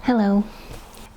Hello.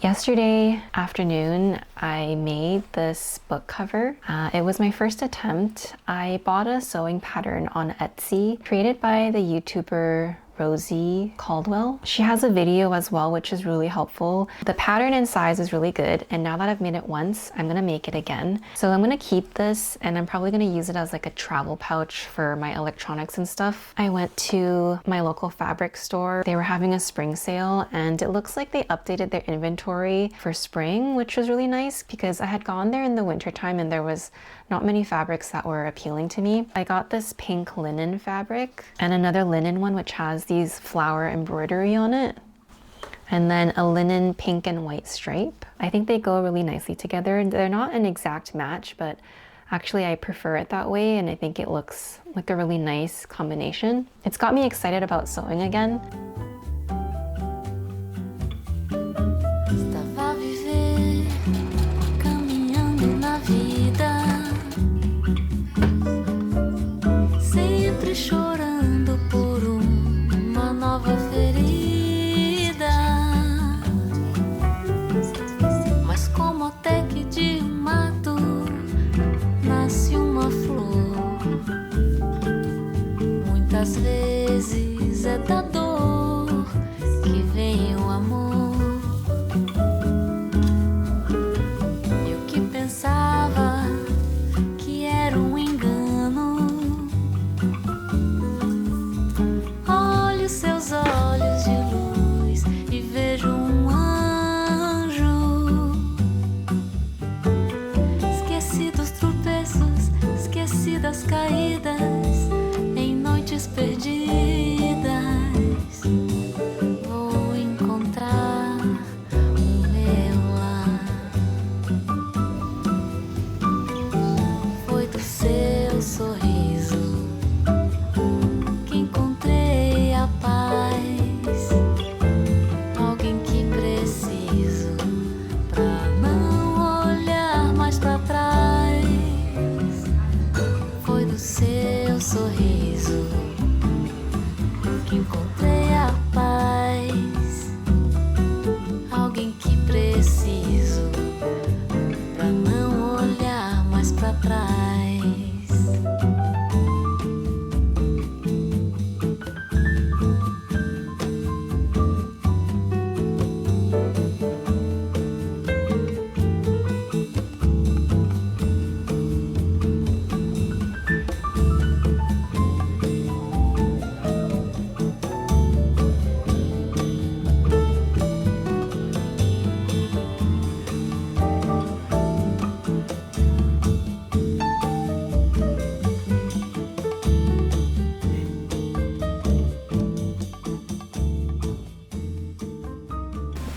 Yesterday afternoon, I made this book cover. It was my first attempt. I bought a sewing pattern on Etsy, created by the YouTuber Rosie Caldwell. She has a video as well, which is really helpful. The pattern and size is really good, and now that I've made it once, I'm gonna make it again. So I'm gonna keep this, and I'm probably gonna use it as like a travel pouch for my electronics and stuff. I went to my local fabric store. They were having a spring sale, and it looks like they updated their inventory for spring, which was really nice because I had gone there in the wintertime and there was not many fabrics that were appealing to me. I got this pink linen fabric and another linen one which has these flower embroidery on it, and then a linen pink and white stripe. I think they go really nicely together, and they're not an exact match, but actually I prefer it that way, and I think it looks like a really nice combination. It's got me excited about sewing again. Estava a viver, caminhando na vida, sempre chorando por uma nova ferida. Mas como até que de mato nasce uma flor, muitas vezes é da dor que vem o amor. Eu que pensava que era engano, olho seus olhos de luz e vejo anjo. Esqueci dos tropeços, esqueci das caídas em noites perdidas. Vou encontrar o meu lar. Foi do seu sorriso que encontrei a paz. Alguém que preciso pra não olhar mais pra trás. Foi do seu sorriso que encontrei a paz. Alguém que preciso pra não olhar mais pra trás.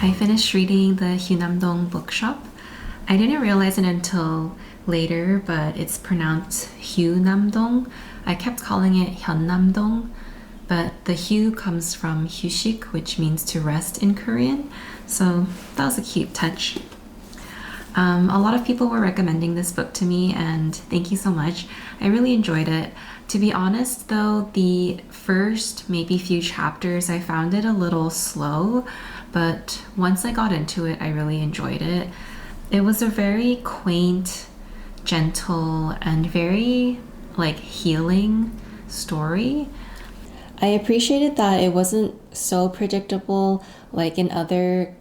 I finished reading the hyunam-dong bookshop. I didn't realize it until later, but it's pronounced hyunam-dong. I kept calling it hyunam-dong, but the hyu comes from hyushik, which means to rest in Korean. So that was a cute touch. A lot of people were recommending this book to me, and thank you so much. I really enjoyed it. To be honest though, the first maybe few chapters I found it a little slow, but once I got into it, I really enjoyed it. It was a very quaint, gentle, and very like healing story. I appreciated that it wasn't so predictable like in other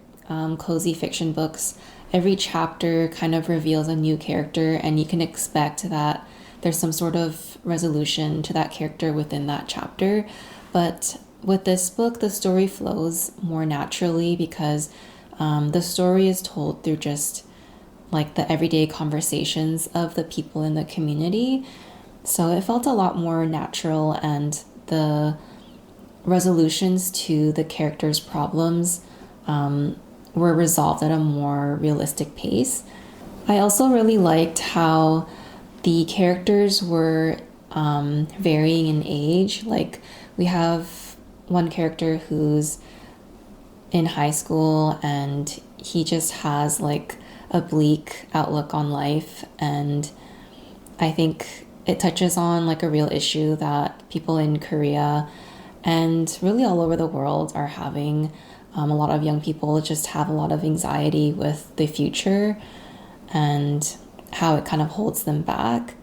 cozy fiction books. Every chapter kind of reveals a new character, and you can expect that there's some sort of resolution to that character within that chapter. But with this book, the story flows more naturally because the story is told through just like the everyday conversations of the people in the community. So it felt a lot more natural, and the resolutions to the characters' problems were resolved at a more realistic pace. I also really liked how the characters were varying in age. Like we have one character who's in high school and he just has like a bleak outlook on life, and I think it touches on like a real issue that people in Korea and really all over the world are having A lot of young people just have a lot of anxiety with the future and how it kind of holds them back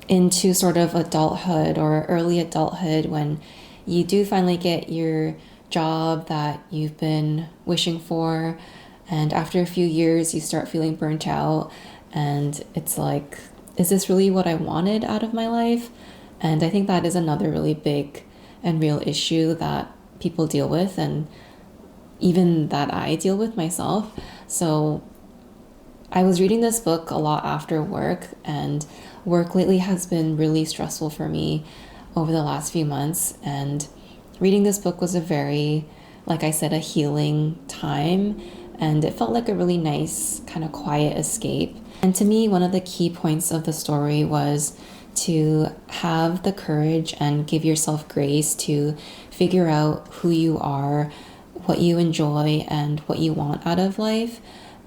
into sort of adulthood or early adulthood, when you do finally get your job that you've been wishing for, and after a few years you start feeling burnt out, and it's like, is this really what I wanted out of my life? And I think that is another really big and real issue that people deal with, and even that I deal with myself. So I was reading this book a lot after work, and work lately has been really stressful for me over the last few months. And reading this book was a very, like I said, a healing time. And it felt like a really nice, kind of quiet escape. And to me, one of the key points of the story was to have the courage and give yourself grace to figure out who you are, what you enjoy, and what you want out of life.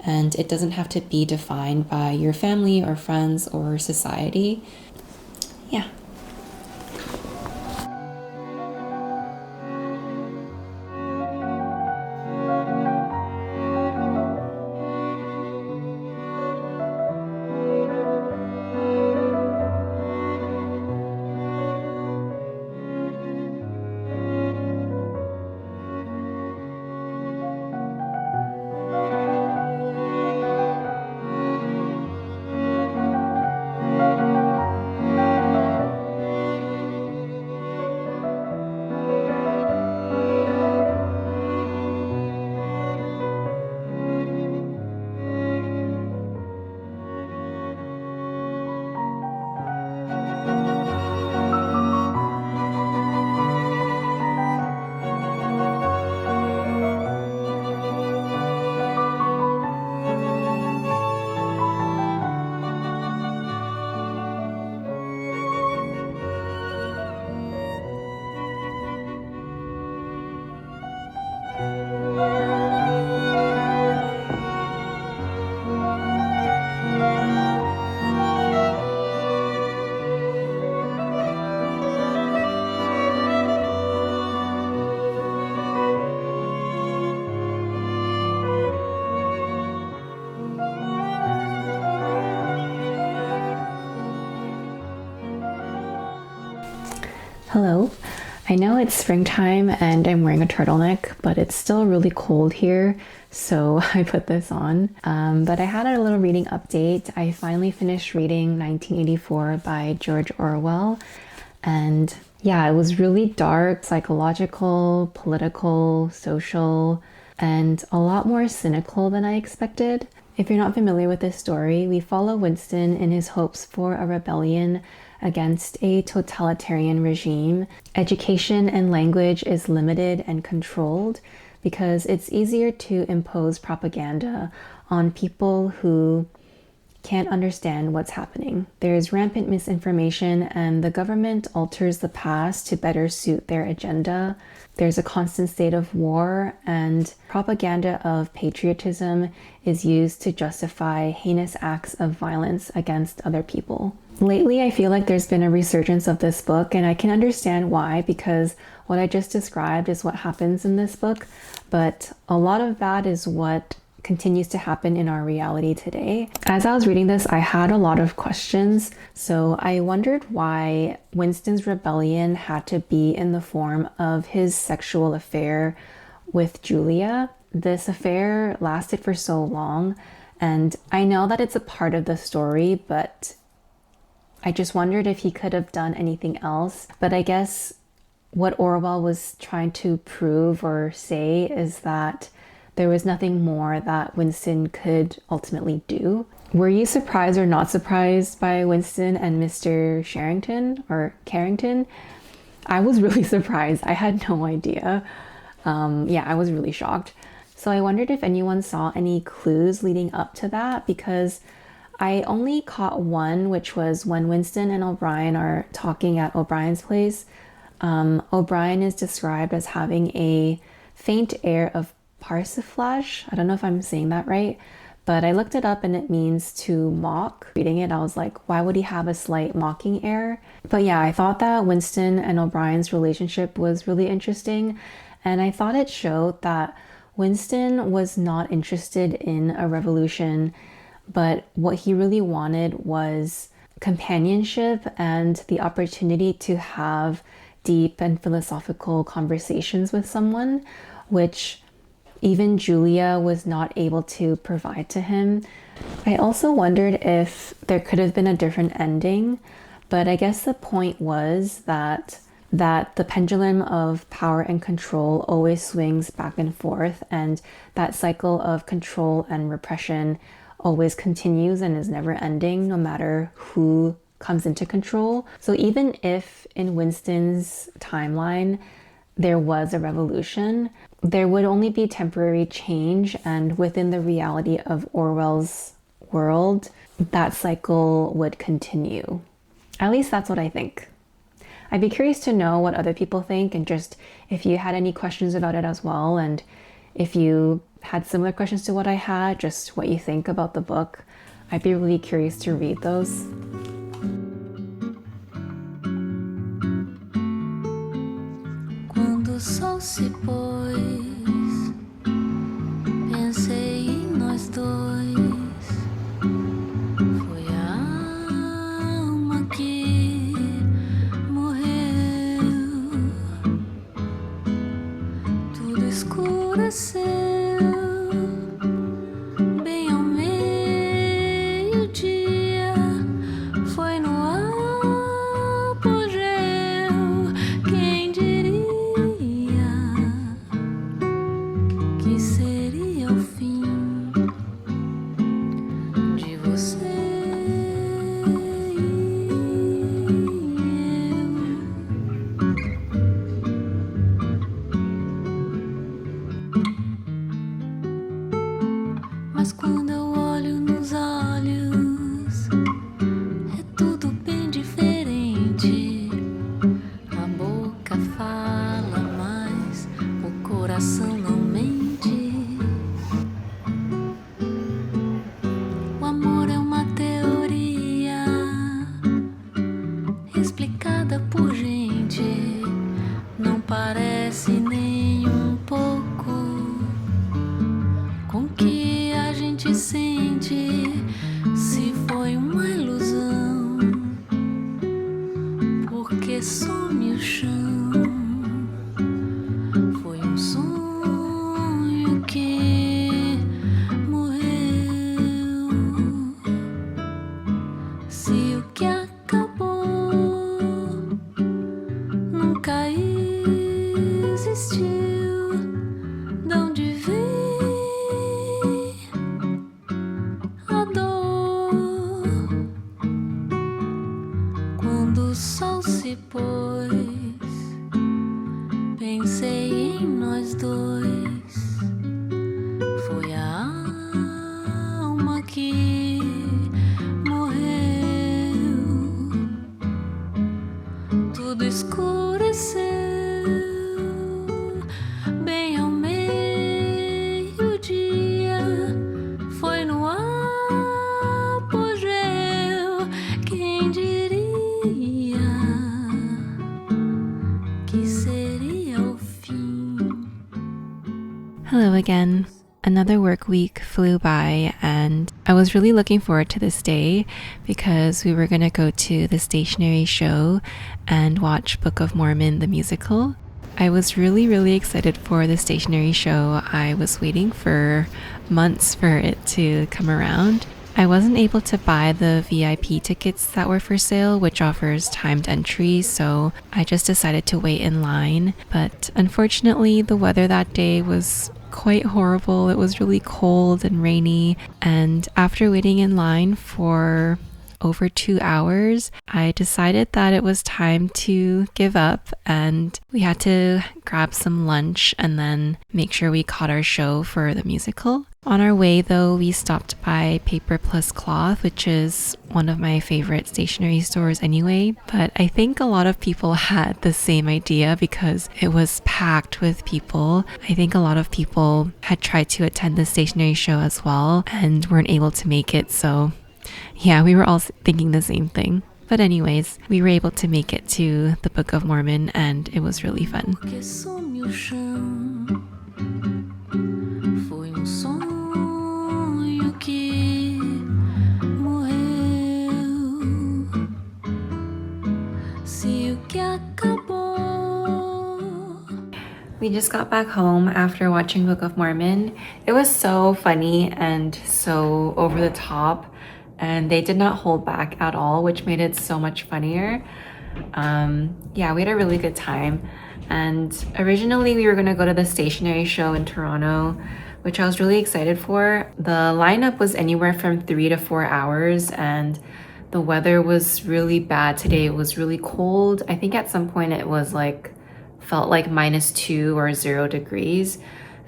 And it doesn't have to be defined by your family or friends or society. Yeah. Hello. I know it's springtime and I'm wearing a turtleneck, but it's still really cold here, so I put this on. But I had a little reading update. I finally finished reading 1984 by George Orwell, and yeah, it was really dark, psychological, political, social, and a lot more cynical than I expected. If you're not familiar with this story, we follow Winston in his hopes for a rebellion against a totalitarian regime. Education and language is limited and controlled because it's easier to impose propaganda on people who can't understand what's happening. There's rampant misinformation, and the government alters the past to better suit their agenda. There's a constant state of war, and propaganda of patriotism is used to justify heinous acts of violence against other people. Lately, I feel like there's been a resurgence of this book, and I can understand why, because what I just described is what happens in this book, but a lot of that is what continues to happen in our reality today. As I was reading this, I had a lot of questions. So I wondered why Winston's rebellion had to be in the form of his sexual affair with Julia. This affair lasted for so long, and I know that it's a part of the story, but I just wondered if he could have done anything else. But I guess what Orwell was trying to prove or say is that there was nothing more that Winston could ultimately do. Were you surprised or not surprised by Winston and Mr. Sherrington or Carrington? I was really surprised. I had no idea. Yeah, I was really shocked. So I wondered if anyone saw any clues leading up to that, because I only caught one, which was when Winston and O'Brien are talking at O'Brien's place. O'Brien is described as having a faint air of persiflage. I don't know if I'm saying that right, but I looked it up and it means to mock. Reading it, I was like, why would he have a slight mocking air? But yeah, I thought that Winston and O'Brien's relationship was really interesting. And I thought it showed that Winston was not interested in a revolution, but what he really wanted was companionship and the opportunity to have deep and philosophical conversations with someone, which even Julia was not able to provide to him. I also wondered if there could have been a different ending, but I guess the point was that the pendulum of power and control always swings back and forth, and that cycle of control and repression always continues and is never ending, no matter who comes into control. So even if in Winston's timeline there was a revolution, there would only be temporary change, and within the reality of Orwell's world, that cycle would continue. At least that's what I think. I'd be curious to know what other people think, and just if you had any questions about it as well, and if you had similar questions to what I had, just what you think about the book. I'd be really curious to read those. Quando o sol se pôs, pensei em nós dois. Foi a alma que morreu. Tudo escureceu. Bem ao meio-dia, foi no apogeu. Quem diria que seria o fim de você e eu. Mas quando eu olho nos olhos, é tudo bem diferente. A boca fala, mas o coração não mente. O amor é uma teoria explicada por gente. Não parece nem um pouco com que a gente sente. Se foi uma ilusão, porque some o chão. Foi um sonho que morreu. Se o que acabou nunca existiu, de onde vem a dor? Quando o sol se pôs, pensei em nós dois. Foi a alma que morreu. Tudo escureceu. Bem ao meio-dia, foi no apogeu. Quem diria que seria o fim? Hello again. Another work week flew by, and I was really looking forward to this day because we were going to go to the stationery show and watch Book of Mormon the musical. I was really excited for the stationery show. I was waiting for months for it to come around. I wasn't able to buy the VIP tickets that were for sale, which offers timed entry, so I just decided to wait in line. But unfortunately, the weather that day was quite horrible. It was really cold and rainy, and after waiting in line for over 2 hours, I decided that it was time to give up, and we had to grab some lunch and then make sure we caught our show for the musical. On our way though, we stopped by Paper Plus Cloth, which is one of my favorite stationery stores anyway, but I think a lot of people had the same idea because it was packed with people. I think a lot of people had tried to attend the stationery show as well and weren't able to make it, so yeah, we were all thinking the same thing. But anyways, we were able to make it to the Book of Mormon and it was really fun. Que some o chão foi sonho que morreu. Se o que acabou. We just got back home after watching Book of Mormon. It was so funny and so over the top, and they did not hold back at all, which made it so much funnier. Yeah, we had a really good time. And originally we were gonna go to the stationery show in Toronto, which I was really excited for. The lineup was anywhere from 3 to 4 hours, and the weather was really bad today. It was really cold. I think at some point it was felt like -2 or 0 degrees,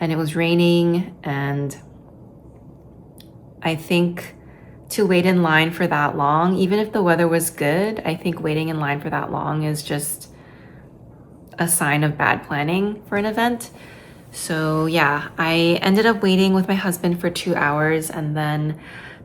and it was raining. And I think to wait in line for that long, even if the weather was good, I think waiting in line for that long is just a sign of bad planning for an event. So yeah, I ended up waiting with my husband for 2 hours and then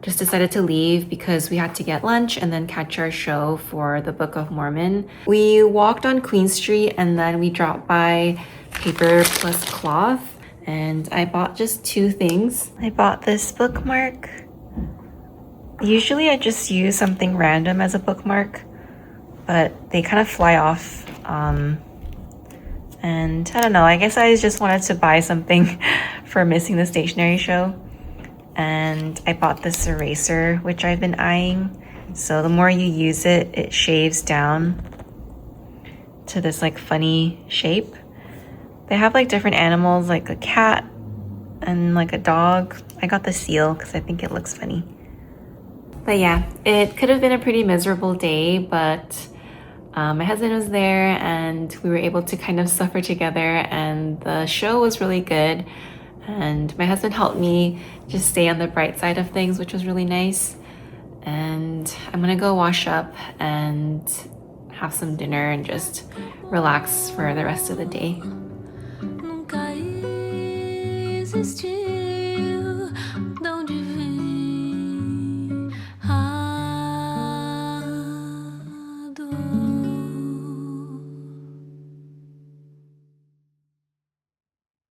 just decided to leave because we had to get lunch and then catch our show for the Book of Mormon. We walked on Queen Street and then we dropped by Paper Plus Cloth, and I bought just 2 things. I bought this bookmark. Usually I just use something random as a bookmark, but they kind of fly off. And I don't know, I guess I just wanted to buy something for missing the stationery show. And I bought this eraser, which I've been eyeing. So the more you use it, it shaves down to this funny shape. They have different animals, like a cat and a dog. I got the seal because I think it looks funny. But yeah, it could have been a pretty miserable day, but my husband was there and we were able to kind of suffer together, and the show was really good. And my husband helped me just stay on the bright side of things, which was really nice. And I'm gonna go wash up and have some dinner and just relax for the rest of the day. Nunca existir.